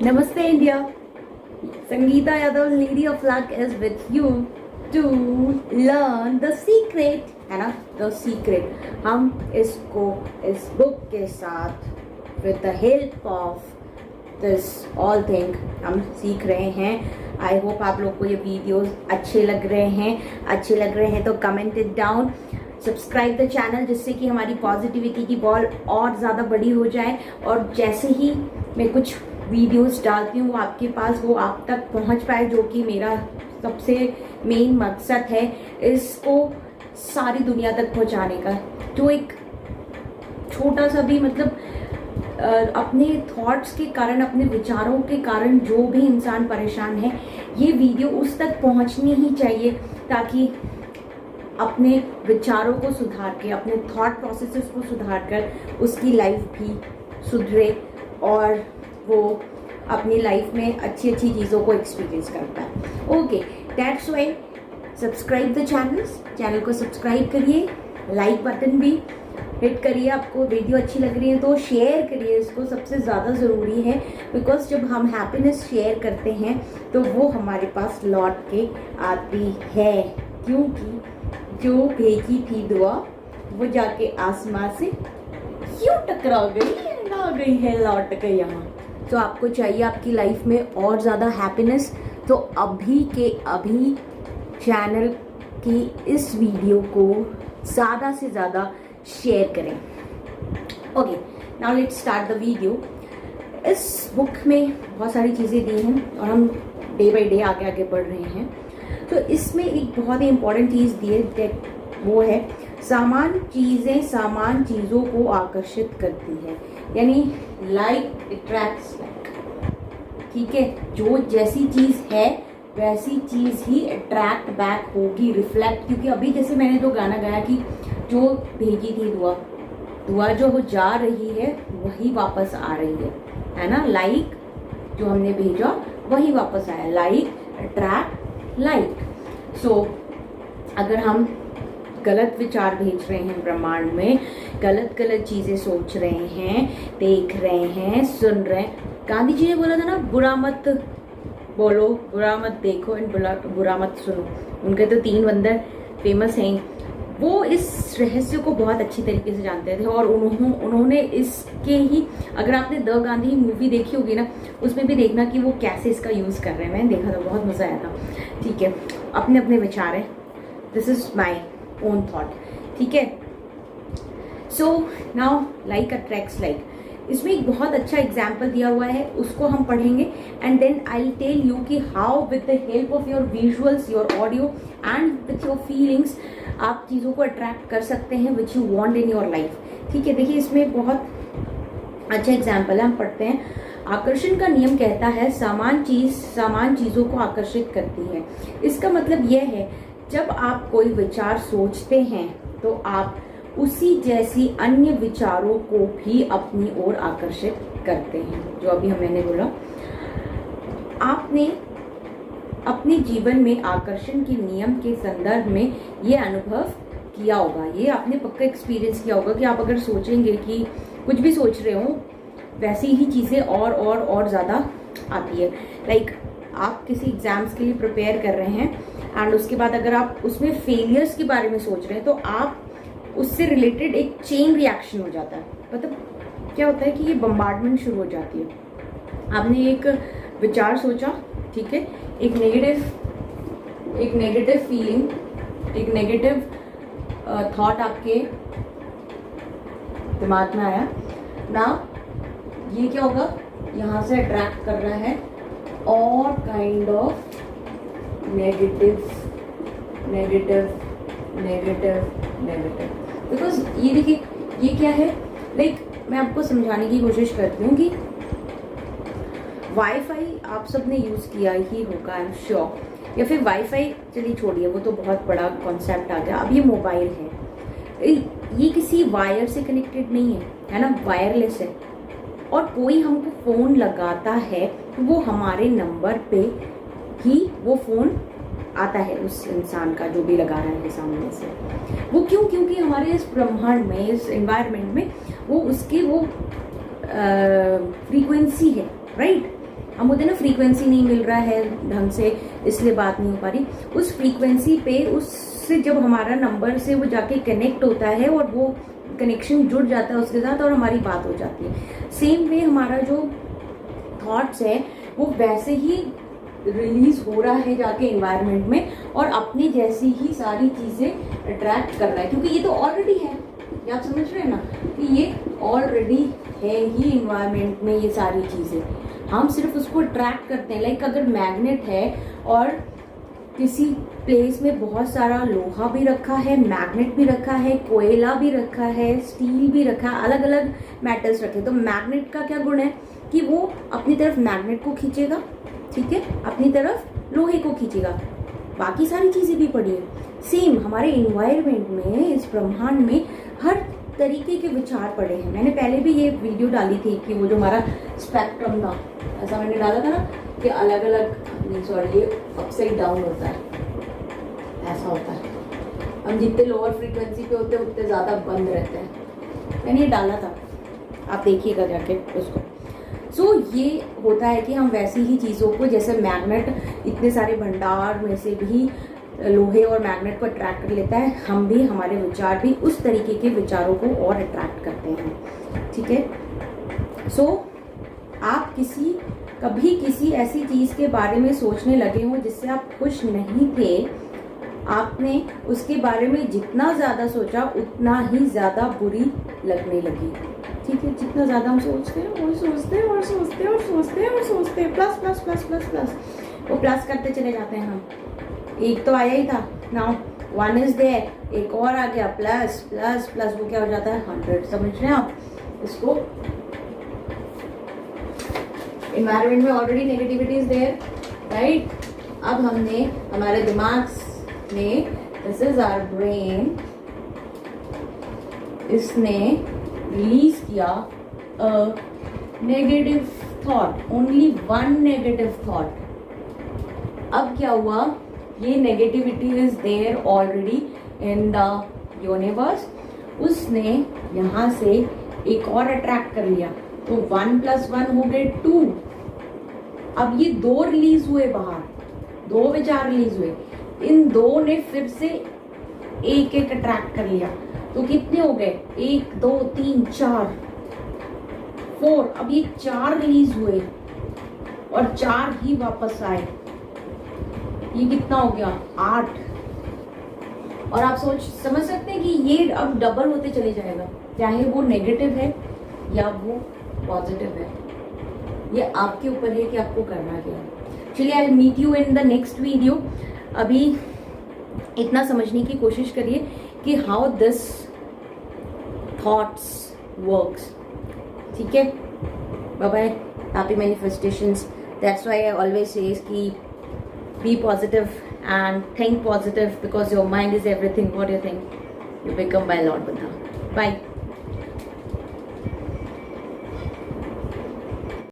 Namaste India. Sangeeta Yadav, Lady of Luck, is with you to learn the secret, है ना? The secret. हम इसको इस book के साथ with the help of this all thing हम सीख रहे हैं. आई होप आप लोग को ये वीडियोस अच्छे लग रहे हैं तो comment it down. Subscribe the channel जिससे कि हमारी पॉजिटिविटी की बॉल और ज़्यादा बड़ी हो जाए और जैसे ही मैं कुछ वीडियोस डालती हूँ वो आपके पास वो आप तक पहुँच पाए, जो कि मेरा सबसे मेन मकसद है इसको सारी दुनिया तक पहुँचाने का. जो एक छोटा सा भी अपने थॉट्स के कारण, अपने विचारों के कारण जो भी इंसान परेशान है, ये वीडियो उस तक पहुंचनी ही चाहिए ताकि अपने विचारों को सुधार के, अपने थॉट प्रोसेसेस को सुधार कर उसकी लाइफ भी सुधरे और वो अपनी लाइफ में अच्छी अच्छी चीज़ों को एक्सपीरियंस करता है. Okay, that's why subscribe the channel को सब्सक्राइब करिए, लाइक बटन भी हिट करिए. आपको वीडियो अच्छी लग रही है तो शेयर करिए इसको, सबसे ज़्यादा ज़रूरी है. बिकॉज जब हम हैप्पीनेस शेयर करते हैं तो वो हमारे पास लौट के आती है, क्योंकि जो भेजी थी दुआ वो जाके आसमां से क्यों टकरा गई एंड आ गई है लौट के यहाँ. तो आपको चाहिए आपकी लाइफ में और ज़्यादा हैप्पीनेस, तो अभी के अभी चैनल की इस वीडियो को ज़्यादा से ज़्यादा शेयर करें. Okay, now let's start the video. इस बुक में बहुत सारी चीज़ें दी हैं और हम डे बाय डे आगे आगे बढ़ रहे हैं. तो इसमें एक बहुत ही इम्पॉर्टेंट चीज़ दी है, वो है सामान चीज़ों को आकर्षित करती है, यानी लाइक अट्रैक्ट्स लाइक. ठीक है, जो जैसी चीज़ है वैसी चीज़ ही अट्रैक्ट बैक होगी, रिफ्लेक्ट. क्योंकि अभी जैसे मैंने जो गाना गाया कि जो भेजी थी दुआ जो हो जा रही है वही वापस आ रही है ना. लाइक जो हमने भेजा वही वापस आया, लाइक अट्रैक्ट लाइक. सो अगर हम गलत विचार भेज रहे हैं ब्रह्मांड में, गलत चीज़ें सोच रहे हैं, देख रहे हैं, सुन रहे हैं. गांधी जी ने बोला था ना, बुरा मत बोलो, बुरा मत देखो एंड बुरा मत सुनो. उनके तो 3 बंदर फेमस हैं. वो इस रहस्य को बहुत अच्छी तरीके से जानते थे और उन्होंने इसके ही, अगर आपने द गांधी मूवी देखी होगी ना, उसमें भी देखना कि वो कैसे इसका यूज़ कर रहे हैं. मैंने देखा था, बहुत मज़ा आया था. ठीक है, अपने अपने विचार हैं, this is my own thought. ठीक है, so now like attracts like. इसमें एक बहुत अच्छा एग्जाम्पल दिया हुआ है, उसको हम पढ़ेंगे and then I will tell you कि how with the help of your visuals, your audio and with your feelings आप चीज़ों को अट्रैक्ट कर सकते हैं which you want in your life. ठीक है, देखिए इसमें बहुत अच्छा एग्जाम्पल है, हम पढ़ते हैं. आकर्षण का नियम कहता है समान चीज़ों को आकर्षित करती है. इसका मतलब यह है, जब आप कोई विचार सोचते हैं तो आप उसी जैसी अन्य विचारों को भी अपनी ओर आकर्षित करते हैं. जो अभी मैंने बोला, आपने अपने जीवन में आकर्षण के नियम के संदर्भ में ये अनुभव किया होगा, ये आपने पक्का एक्सपीरियंस किया होगा कि आप अगर सोचेंगे कि कुछ भी सोच रहे हो वैसी ही चीज़ें और ज़्यादा आती है. लाइक आप किसी एग्जाम्स के लिए प्रिपेयर कर रहे हैं एंड उसके बाद अगर आप उसमें फेलियर्स के बारे में सोच रहे हैं तो आप उससे रिलेटेड एक चेन रिएक्शन हो जाता है. मतलब क्या होता है कि ये बम्बार्डमेंट शुरू हो जाती है. आपने एक विचार सोचा, ठीक है, एक नेगेटिव फीलिंग, एक नेगेटिव थॉट आपके दिमाग में आया ना, ये क्या होगा, यहाँ से अट्रैक्ट कर रहा है और काइंड ऑफ नेगेटिव. बिकॉज ये देखिए, ये क्या है, लाइक मैं आपको समझाने की कोशिश करती हूँ कि वाईफाई आप सबने यूज़ किया ही होगा, आई एम श्योर. या फिर वाईफाई चलिए छोड़िए, वो तो बहुत बड़ा कॉन्सेप्ट आ गया. अब ये मोबाइल है, ये किसी वायर से कनेक्टेड नहीं है ना, वायरलेस है. और कोई हमको फ़ोन लगाता है तो वो हमारे नंबर पे ही वो फ़ोन आता है, उस इंसान का जो भी लगा रहा है सामने से. वो क्योंकि हमारे इस ब्रह्मांड में, इस एनवायरनमेंट में वो उसकी वो फ्रीक्वेंसी है, राइट. हम बोलते हैं ना फ्रीक्वेंसी नहीं मिल रहा है ढंग से, इसलिए बात नहीं हो पा रही। उस फ्रीक्वेंसी पे उससे जब हमारा नंबर से वो जाके कनेक्ट होता है और वो कनेक्शन जुड़ जाता है उसके साथ और हमारी बात हो जाती है। सेम वे हमारा जो थॉट्स है वो वैसे ही रिलीज हो रहा है जाके एनवायरनमेंट में और अपनी जैसी ही सारी चीजें अट्रैक्ट कर रहा है, क्योंकि ये तो ऑलरेडी है। ये आप समझ रहे हैं ना कि ये ऑलरेडी है ही एनवायरनमेंट में ये सारी चीजें, हम सिर्फ उसको अट्रैक्ट करते हैं। लाइक अगर मैग्नेट है और किसी प्लेस में बहुत सारा लोहा भी रखा है, मैग्नेट भी रखा है, कोयला भी रखा है, स्टील भी रखा है, अलग अलग मेटल्स रखे, तो मैग्नेट का क्या गुण है कि वो अपनी तरफ मैग्नेट को खींचेगा, ठीक है, अपनी तरफ लोहे को खींचेगा, बाकी सारी चीजें भी पड़ी है। सेम हमारे एनवायरनमेंट में, इस ब्रह्मांड में हर तरीके के विचार पड़े हैं। मैंने पहले भी ये वीडियो डाली थी कि वो जो हमारा स्पेक्ट्रम था, ऐसा मैंने डाला था ना कि अलग अलग, सॉरी ये अपसाइड डाउन होता है, ऐसा होता है, हम जितने लोअर फ्रीक्वेंसी पे होते हैं उतने ज़्यादा बंद रहते हैं। मैंने ये डाला था, आप देखिएगा जाके उसको। सो ये होता है कि हम वैसी ही चीज़ों को, जैसे मैग्नेट इतने सारे भंडार में से भी लोहे और मैग्नेट को अट्रैक्ट कर लेता है, हम भी, हमारे विचार भी उस तरीके के विचारों को और अट्रैक्ट करते हैं, ठीक है। सो आप कभी किसी ऐसी चीज़ के बारे में सोचने लगे हो जिससे आप खुश नहीं थे, आपने उसके बारे में जितना ज़्यादा सोचा उतना ही ज़्यादा बुरी लगने लगी, ठीक है। जितना ज़्यादा हम सोचते हैं और सोचते हैं और सोचते हैं और सोचते हैं और सोचते हैं, plus plus plus plus plus, वो प्लस करते चले जाते हैं हम। एक तो आया ही था, नाउ 1 इज देयर, एक और आ गया, प्लस प्लस प्लस, वो क्या हो जाता है 100। समझ रहे हैं आप इसको? एनवायरनमेंट में already negativity is there, right. अब हमने हमारे दिमाग ने, दिस इज आवर ब्रेन, इसने रिलीज किया a negative thought, only 1 negative thought. अब क्या हुआ, ये negativity is there already in the universe, उसने यहाँ से एक और अट्रैक्ट कर लिया, तो 1 + 1 हो गए 2। अब ये 2 रिलीज हुए बाहर, 2 विचार रिलीज हुए, इन 2 ने फिर से एक एक अट्रैक्ट कर लिया, तो कितने हो गए, 1 2 3 4 4। अब ये 4 रिलीज हुए और 4 ही वापस आए, ये कितना हो गया 8। और आप समझ सकते हैं कि ये अब डबल होते चले जाएगा, चाहे वो नेगेटिव है या वो पॉजिटिव है, ये आपके ऊपर है कि आपको करना क्या है। चलिए, I will meet you in the next video. अभी इतना समझने की कोशिश करिए कि हाउ दिस थॉट्स वर्क्स, ठीक है। Bye bye, happy manifestations. That's why I always say कि be positive and think positive, because your mind is everything. What do you think? You become by Lord Buddha. Bye.